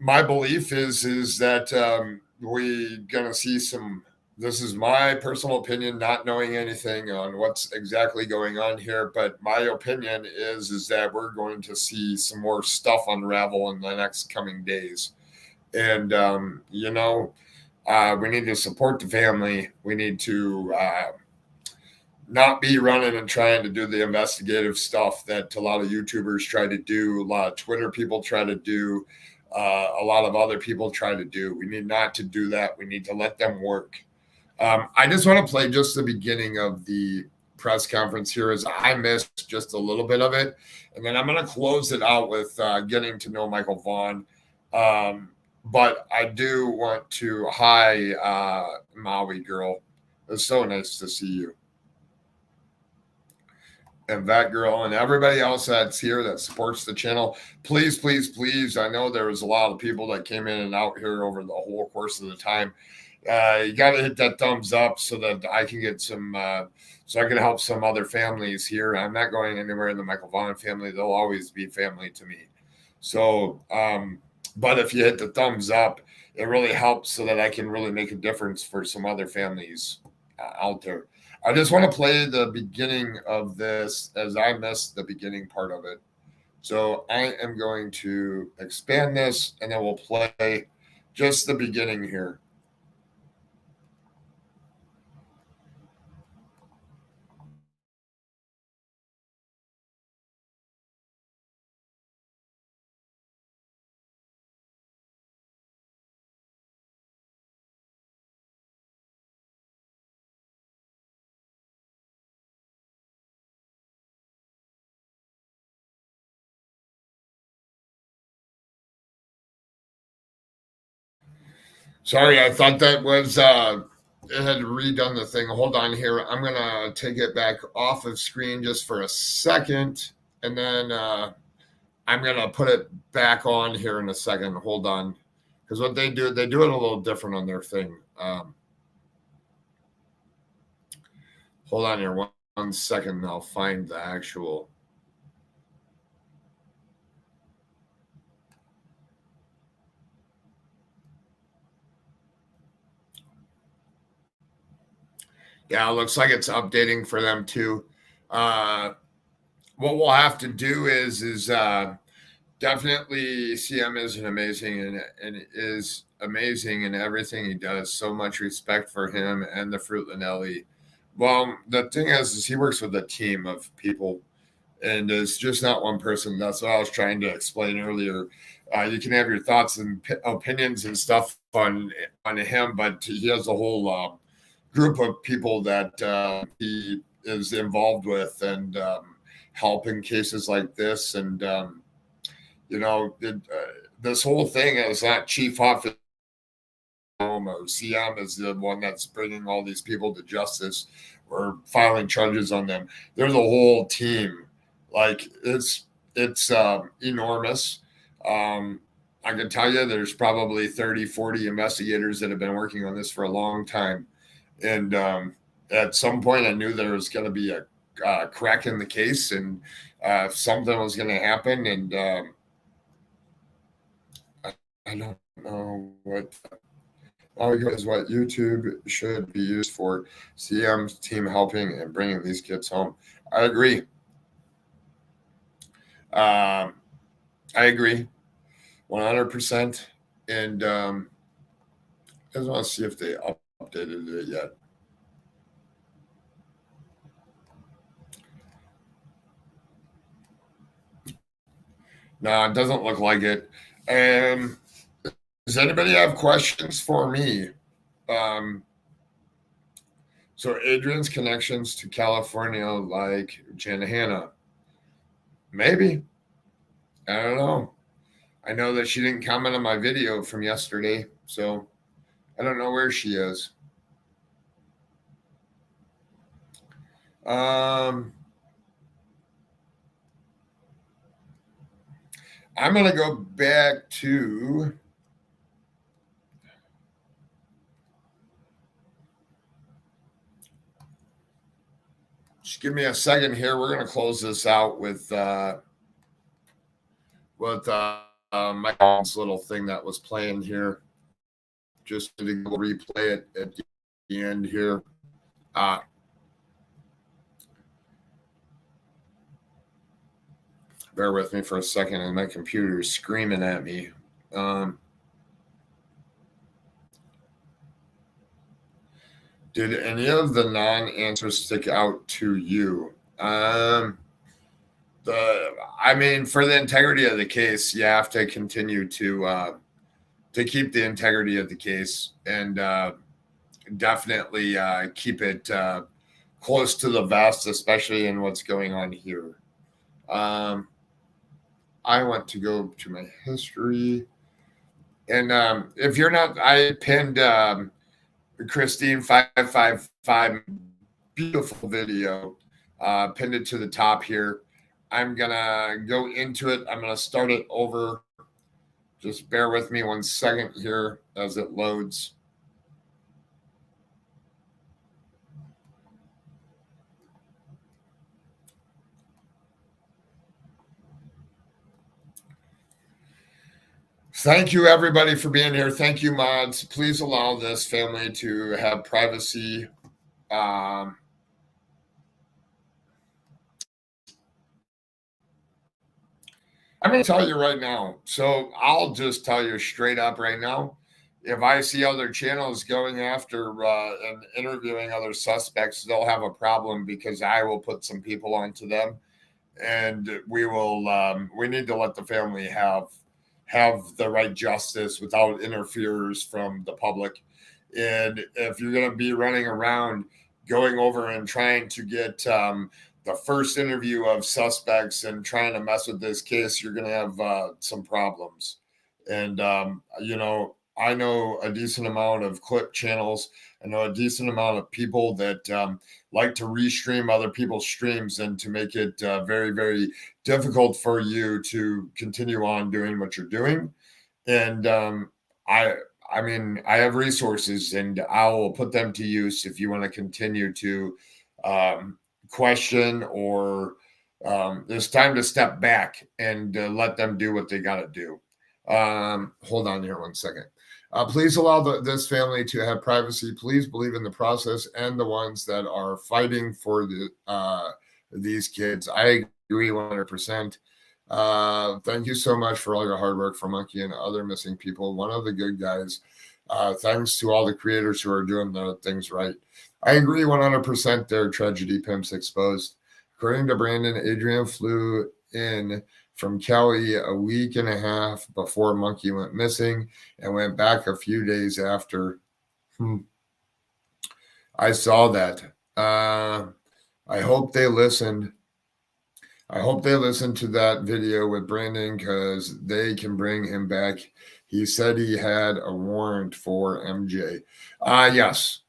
my belief is that we gonna see some. This is my personal opinion, not knowing anything on what's exactly going on here, but my opinion is that we're going to see some more stuff unravel in the next coming days, and you know, we need to support the family. We need to not be running and trying to do the investigative stuff that a lot of YouTubers try to do, a lot of Twitter people try to do, a lot of other people try to do. We need not to do that. We need to let them work. I just want to play just the beginning of the press conference here, as I missed just a little bit of it. And then I'm going to close it out with getting to know Michael Vaughn. But I do want to, hi, Maui girl. It's so nice to see you. And that girl and everybody else that's here that supports the channel, please, please, please. I know there was a lot of people that came in and out here over the whole course of the time. You got to hit that thumbs up so that I can get some, so I can help some other families here. I'm not going anywhere in the Michael Vaughn family. They'll always be family to me. So, but if you hit the thumbs up, it really helps so that I can really make a difference for some other families out there. I just want to play the beginning of this, as I missed the beginning part of it. So I am going to expand this, and then we'll play just the beginning here. Sorry, I thought that was it had redone the thing. Hold on here. I'm gonna take it back off of screen just for a second, and then I'm gonna put it back on here in a second. Hold on, because what they do it a little different on their thing. Hold on here one second, and I'll find the actual. Yeah, it looks like it's updating for them too. What we'll have to do is definitely CM is an amazing and is amazing in everything he does. So much respect for him and the Fruitlanelli. Well, the thing is he works with a team of people, and it's just not one person. That's what I was trying to explain earlier. You can have your thoughts and opinions and stuff on him, but he has a whole group of people that he is involved with and help in cases like this. And this whole thing is not chief officer or CM is the one that's bringing all these people to justice or filing charges on them. They're the whole team. Like it's enormous. I can tell you there's probably 30, 40 investigators that have been working on this for a long time. And at some point I knew there was going to be a crack in the case and something was going to happen. And I don't know what is what YouTube should be used for. CM's team helping and bringing these kids home. I agree. I agree 100%. And I just want to see if they updated it yet. No, it doesn't look like it. Does anybody have questions for me? So Adrian's connections to California, like Jen Hannah, maybe. I don't know. I know that she didn't comment on my video from yesterday, so I don't know where she is. I'm going to go back to just give me a second here. We're going to close this out with my little thing that was playing here. Just to replay it at the end here. Bear with me for a second, and my computer is screaming at me. Did any of the non-answers stick out to you? For the integrity of the case, you have to continue to keep the integrity of the case and definitely keep it close to the vest, especially in what's going on here. I want to go to my history. And if you're not, I pinned Christine 555, beautiful video, pinned it to the top here. I'm going to go into it. I'm going to start it over. Just bear with me 1 second here as it loads. Thank you, everybody, for being here. Thank you, mods. Please allow this family to have privacy. I'm going to tell you right now. So I'll just tell you straight up right now. If I see other channels going after and interviewing other suspects, they'll have a problem because I will put some people onto them. And we need to let the family have the right justice without interferers from the public. And if you're going to be running around going over and trying to get the first interview of suspects and trying to mess with this case, you're going to have some problems. And, I know a decent amount of clip channels. I know a decent amount of people that like to restream other people's streams and to make it very, very difficult for you to continue on doing what you're doing. And I, I mean, I have resources, and I will put them to use if you want to continue to question, or it's time to step back and let them do what they got to do. Hold on here one second. Please allow this family to have privacy. Please believe in the process and the ones that are fighting for these kids. I agree 100%. Thank you so much for all your hard work for Monkey and other missing people. One of the good guys. Thanks to all the creators who are doing the things right. I agree 100% their tragedy pimps exposed. According to Brandon, Adrian flew in from Cali a week and a half before Monkey went missing and went back a few days after. I saw that. I hope they listened. I hope they listened to that video with Brandon, because they can bring him back. He said he had a warrant for MJ. Yes.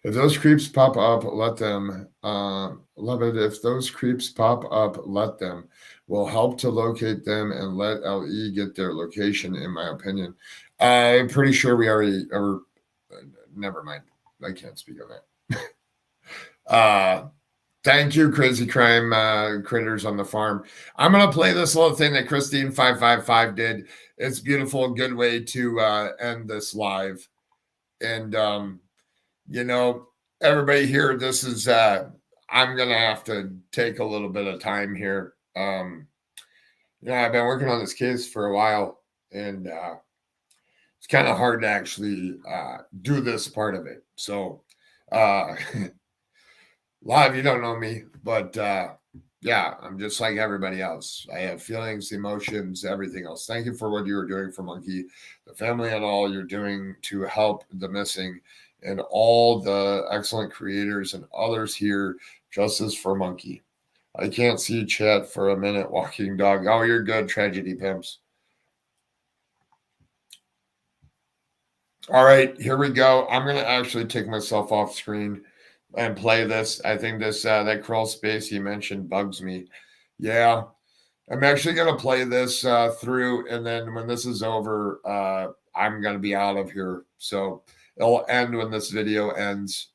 If those creeps pop up, let them. Love it. If those creeps pop up, let them. Will help to locate them and let LE get their location, in my opinion. I'm pretty sure we already, or never mind. I can't speak on that. Thank you, Crazy Crime Critters on the Farm. I'm going to play this little thing that Christine555 did. It's beautiful. Good way to end this live. And, you know, everybody here, this is, I'm going to have to take a little bit of time here. I've been working on this case for a while, and it's kind of hard to actually do this part of it. So, a lot of you don't know me, but yeah, I'm just like everybody else. I have feelings, emotions, everything else. Thank you for what you are doing for Monkey, the family, and all you're doing to help the missing, and all the excellent creators and others here. Justice for Monkey. I can't see chat for a minute. Walking dog. Oh, you're good, Tragedy Pimps. All right, here we go. I'm going to actually take myself off screen and play this. I think this that crawl space you mentioned bugs me. Yeah, I'm actually going to play this through, and then when this is over, I'm going to be out of here. So it'll end when this video ends.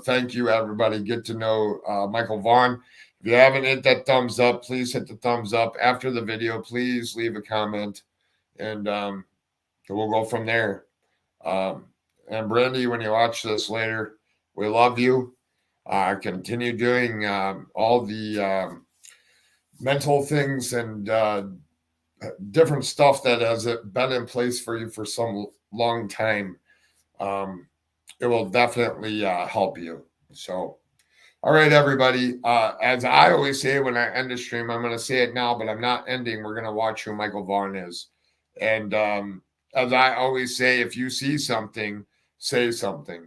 Thank you, everybody. Get to know Michael Vaughn. If you haven't hit that thumbs up, please hit the thumbs up. After the video, please leave a comment, and we'll go from there. And Brandy, when you watch this later, we love you. Continue doing all the mental things and different stuff that has been in place for you for some long time. It will definitely help you. So, all right, everybody. As I always say when I end a stream, I'm going to say it now, but I'm not ending. We're going to watch who Michael Vaughn is. And as I always say, if you see something, say something.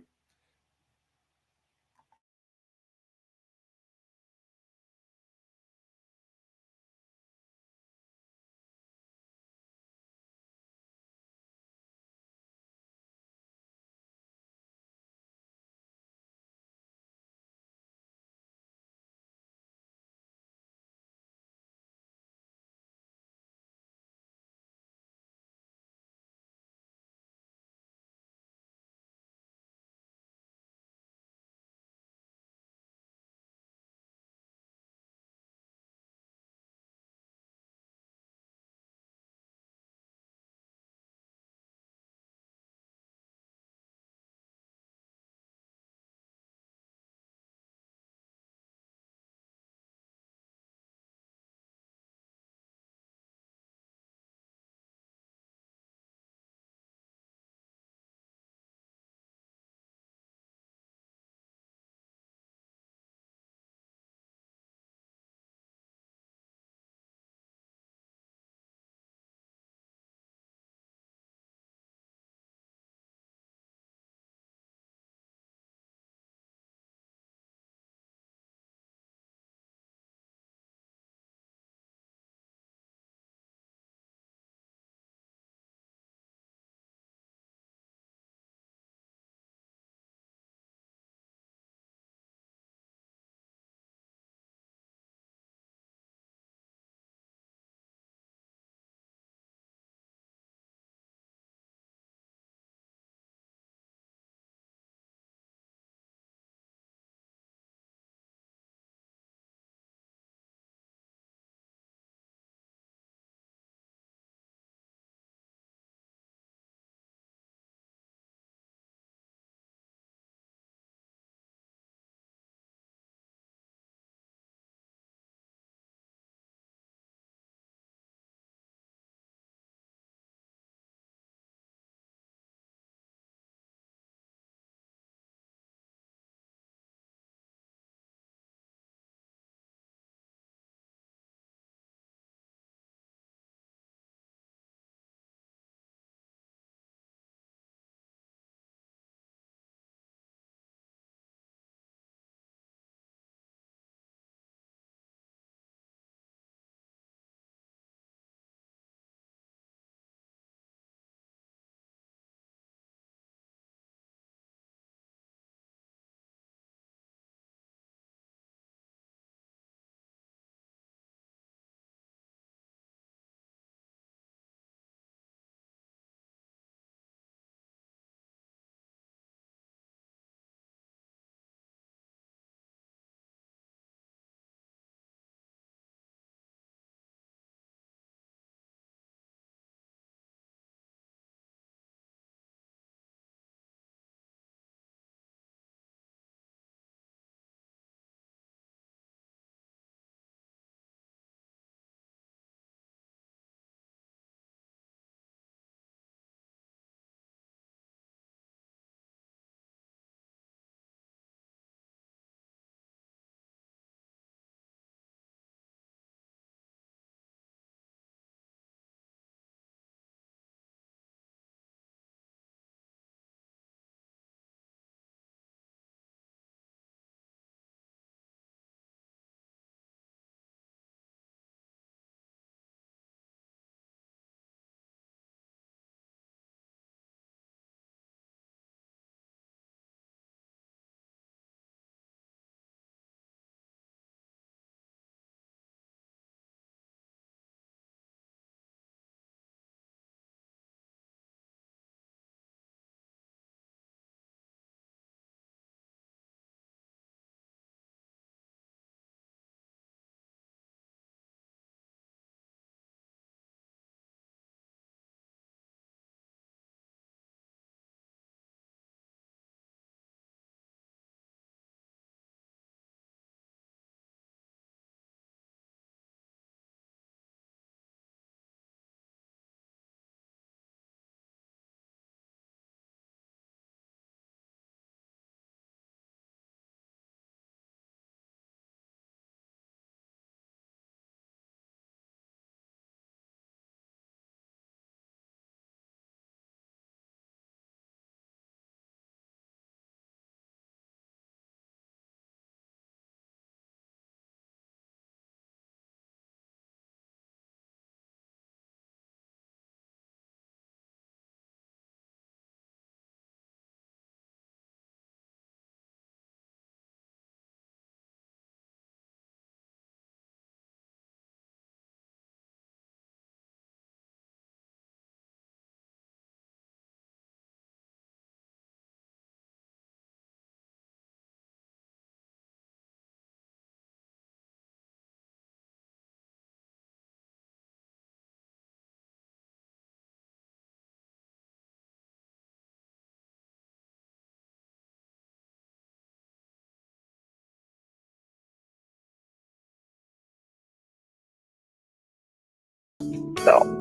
So,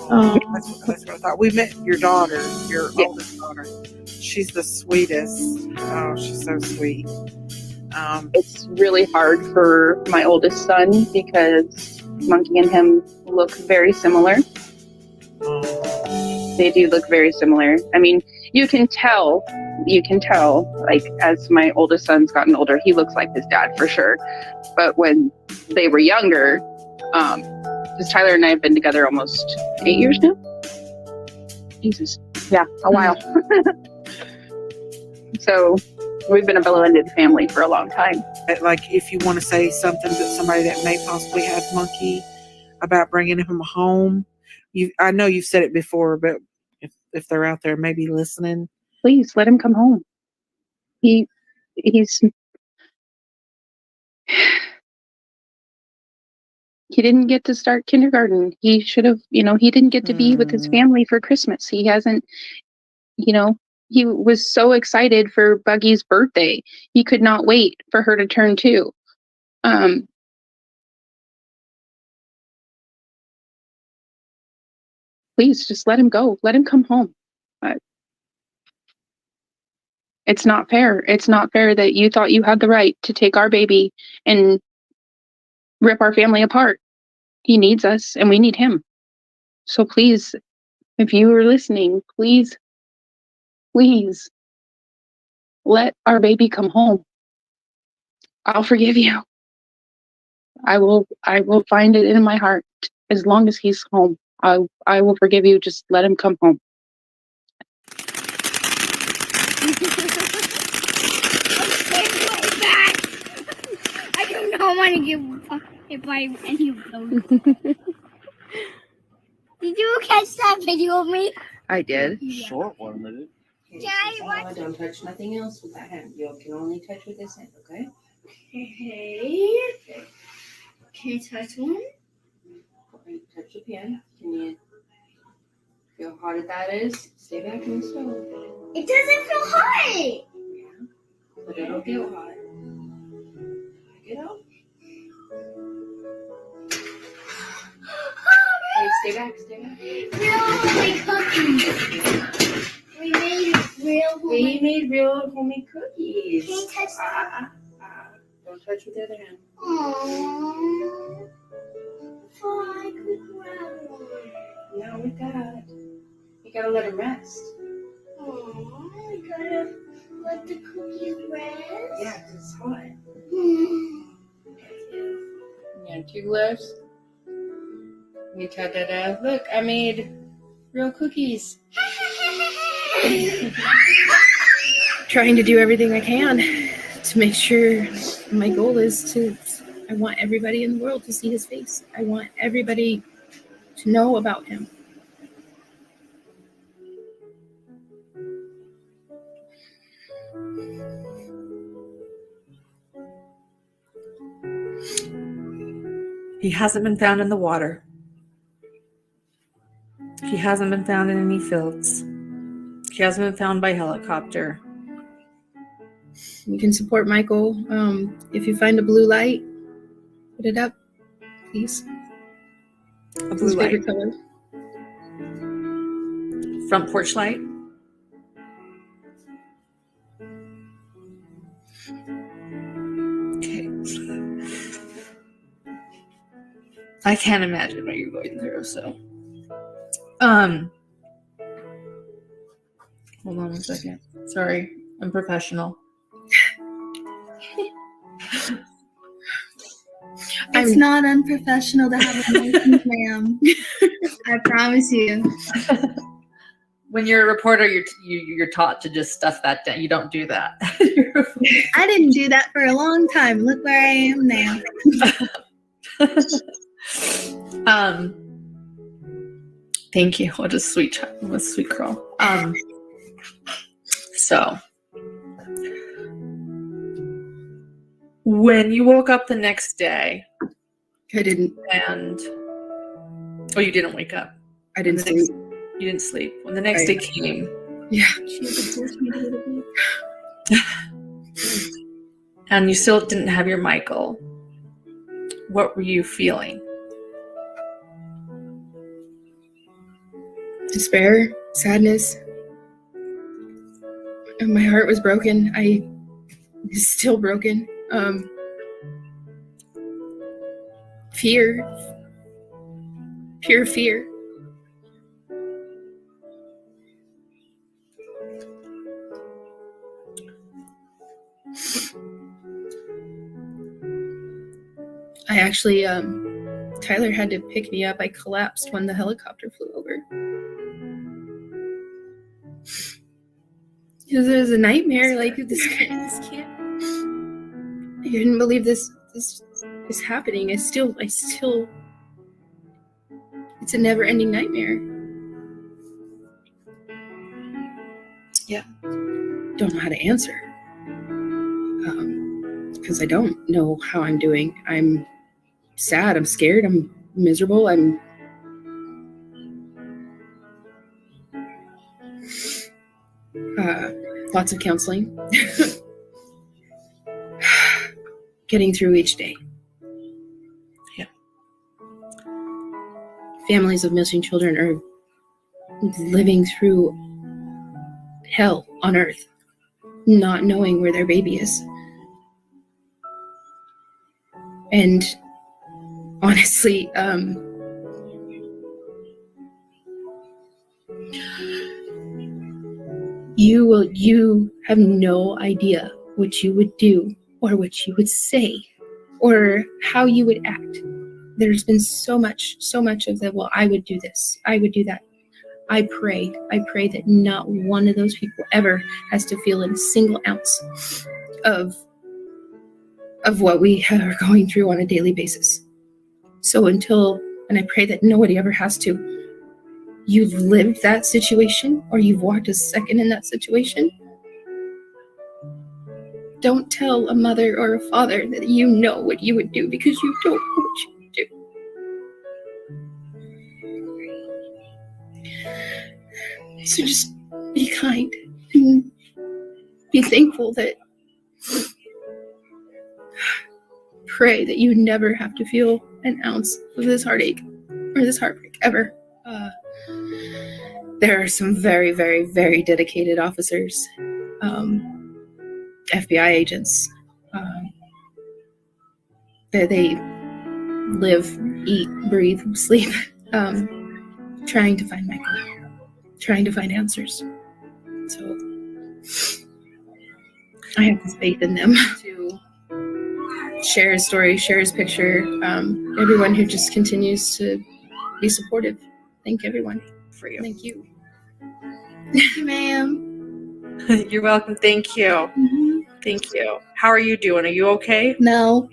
That's what I thought. We met your daughter, your Yeah. oldest daughter. She's the sweetest. Oh, she's so sweet. It's really hard for my oldest son because Monkey and him look very similar. They do look very similar. I mean, you can tell, like, as my oldest son's gotten older, he looks like his dad for sure. But when they were younger, because Tyler and I have been together almost 8 years now. Jesus. Yeah, a while. So we've been a blended family for a long time. Like, if you want to say something to somebody that may possibly have Monkey about bringing him home, I know you've said it before, but if they're out there maybe listening, Please let him come home. He's he didn't get to start kindergarten. He should have, he didn't get to be with his family for Christmas. He hasn't, he was so excited for Buggy's birthday. He could not wait for her to turn 2. Please just let him go. Let him come home. It's not fair. It's not fair that you thought you had the right to take our baby and rip our family apart. He needs us and we need him. So please, if you are listening, please let our baby come home. I'll forgive you. I will find it in my heart. As long as he's home, I will forgive you. Just let him come home. I do not want to give hit by any of those. Did you catch that video of me? I did. Short one minute. Daddy, what? Don't touch nothing else with that hand. You can only touch with this hand, okay? Okay. Can you touch one? Touch the pan. Can you feel how hot that is? Stay back in the stove. It doesn't feel hot. Yeah. But it'll feel hot. Pick it up. Hey, stay back. Real homemade cookies. We made real homemade cookies. Can you touch that? Don't touch with the other hand. Aww. I could grab one. Not with that. You gotta let them rest. Aww, I gotta let the cookies rest. Yeah, 'cause it's hot. Yeah, 2 gloves. You ta-da-da. Look, I made real cookies. Trying to do everything I can to make sure my goal is I want everybody in the world to see his face. I want everybody to know about him. He hasn't been found in the water. He hasn't been found in any fields. He hasn't been found by helicopter. You can support Michael. If you find a blue light, put it up, please. A It's blue his light. favorite color. Front porch light. Okay. I can't imagine what you're going through, so. Hold on 1 second. Sorry, I'm professional. It's not unprofessional to have emotions, ma'am. I promise you. When you're a reporter, you're taught to just stuff that down. You don't do that. I didn't do that for a long time. Look where I am now. Thank you. What a sweet girl. So when you woke up the next day, I didn't. And you didn't wake up. I didn't sleep. You didn't sleep. When the next day came, yeah, she was forced me to go to bed. And you still didn't have your Michael. What were you feeling? despair, sadness. And my heart was broken. I is still broken. Fear, pure fear. I actually, Tyler had to pick me up. I collapsed when the helicopter flew over. It was a nightmare. Like this can't. I couldn't believe this is happening. I still. It's a never-ending nightmare. Yeah, don't know how to answer. Because I don't know how I'm doing. I'm sad. I'm scared. I'm miserable. I'm lots of counseling. Getting through each day. Yeah. Families of missing children are living through hell on earth, not knowing where their baby is. And honestly, you have no idea what you would do or what you would say or how you would act. There's been so much of the, well, I would do this, I would do that. I pray that not one of those people ever has to feel a single ounce of what we are going through on a daily basis. So and I pray that nobody ever has to. You've lived that situation or you've walked a second in that situation. Don't tell a mother or a father that you know what you would do, because you don't know what you would do. So just be kind and be thankful that pray that you never have to feel an ounce of this heartache or this heartbreak ever. There are some very, very, very dedicated officers, FBI agents. They live, eat, breathe, sleep, trying to find Michael, trying to find answers. So I have this faith in them to share his story, share his picture. Everyone who just continues to be supportive. Thank everyone for you. Thank you. Thank you, ma'am. You're welcome. Thank you. Mm-hmm. Thank you. How are you doing? Are you okay? No.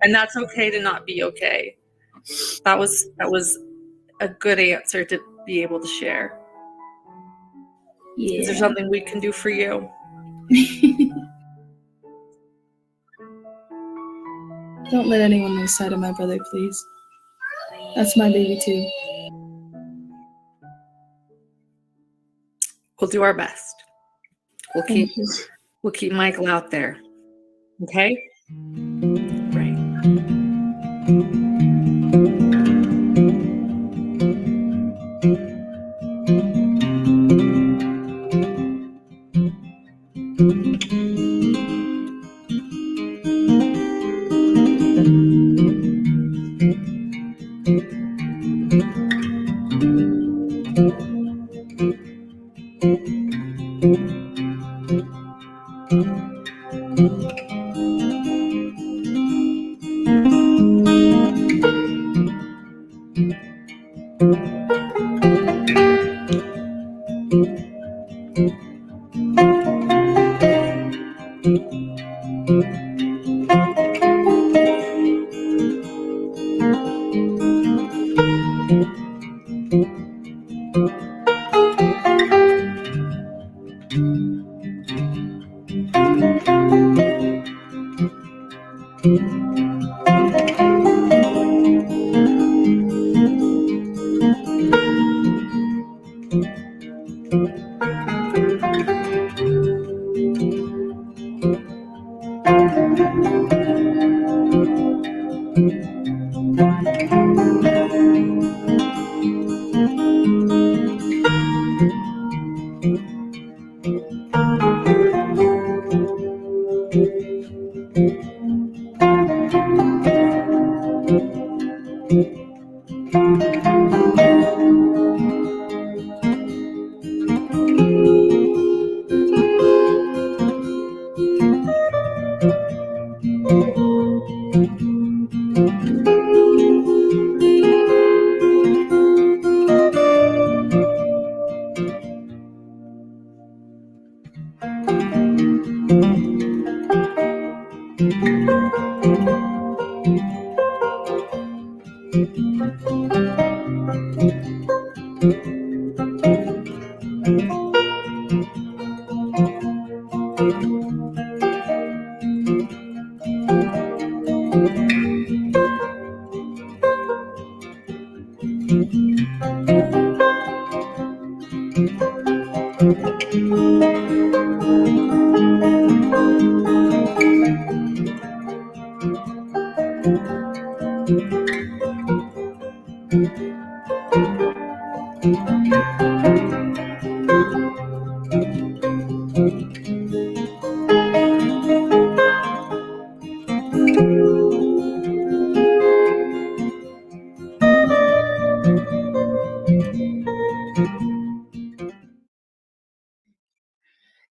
And that's okay to not be okay. That was a good answer to be able to share. Yeah. Is there something we can do for you? Don't let anyone lose sight of my brother, please. That's my baby too. We'll do our best. We'll keep Michael out there. Okay? Right.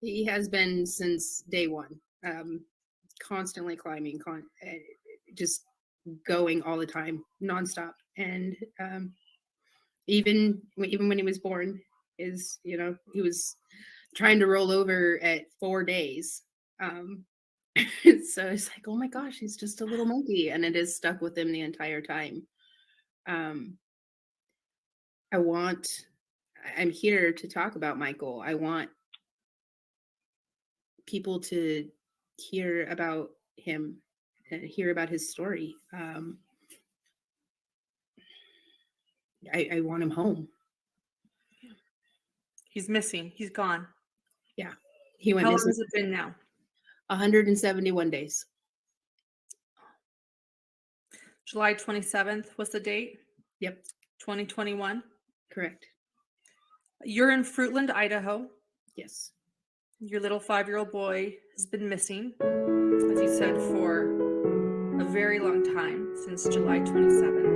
He has been since day one, constantly climbing, just going all the time, nonstop. And even when he was born, he was trying to roll over at 4 days. So it's like, oh my gosh, he's just a little monkey, and it is stuck with him the entire time. I'm here to talk about Michael. I want people to hear about him and hear about his story. I want him home. He's missing. He's gone. Yeah. He went How long missing. has it been now? 171 days. July 27th was the date? Yep. 2021? Correct. You're in Fruitland, Idaho. Yes. Your little 5-year-old boy has been missing, as you said, for a very long time, since July 27th.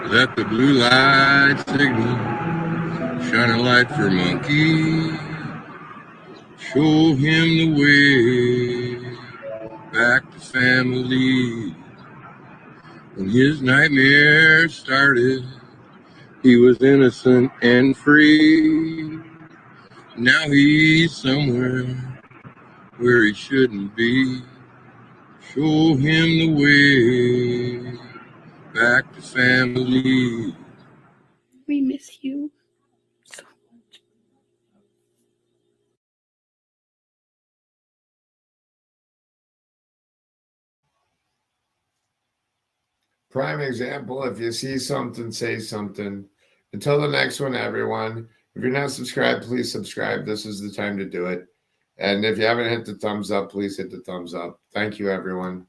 Let the blue light signal shine a light for Monkey. Show him the way back to family. When his nightmare started, he was innocent and free. Now he's somewhere where he shouldn't be. Show him the way back to family. We miss you. Prime example, if you see something, say something. Until the next one, everyone. If you're not subscribed, please subscribe. This is the time to do it. And if you haven't hit the thumbs up, please hit the thumbs up. Thank you, everyone.